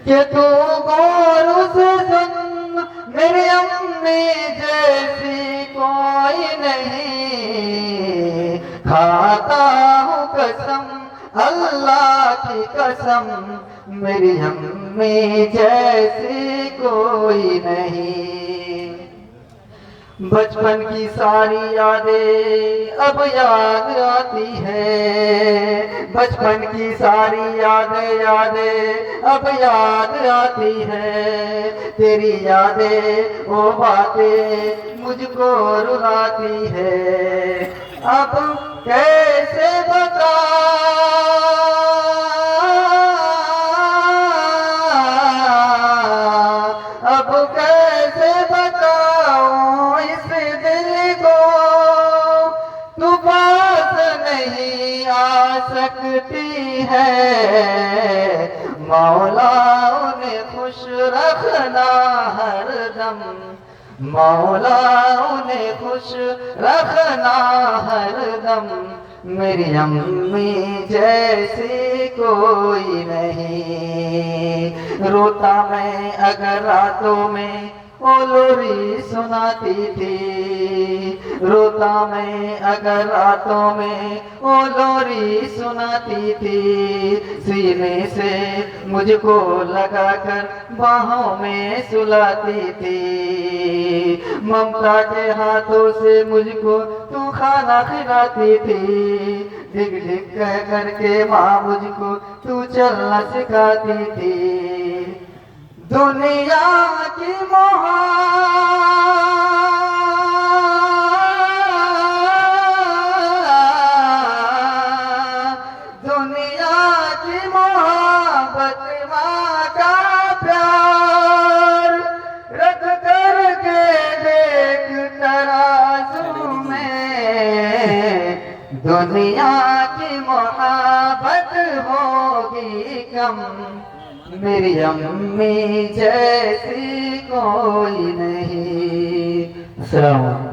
कि तू गौर से सुन, मेरी अम्मी जैसी कोई नहीं। खाता हूँ कसम अल्लाह की कसम, मेरी अम्मी जैसी कोई नहीं। बचपन की सारी यादें अब याद आती है, बचपन की सारी यादें अब याद आती है। तेरी यादें वो बातें मुझको रुलाती है। अब कैसे बता अब कैसे बताऊं इस दिल को, तू पास नहीं आ सकती है। मौला उन्हें खुश रखना हरदम, मौला उन्हें खुश रखना हरदम, मेरी अम्मी जैसी कोई नहीं। रोता मैं अगर रातों में वो लोरी सुनाती थी, रोता मैं अगर रातों में वो लोरी सुनाती थी। सीने से मुझको लगाकर बाहों में सुलाती थी, ममता के हाथों से मुझको तू खाना खिलाती थी। डिग डिग कह करके माँ मुझको तू चलना सिखाती थी। दुनिया की दुनिया की मोहब्बत माँ का प्यार, रख करके देख तराजू में। दुनिया की मोहब्बत होगी कम, मेरी अम्मी जैसी कोई नहीं। अस्सलाम वालेकुम।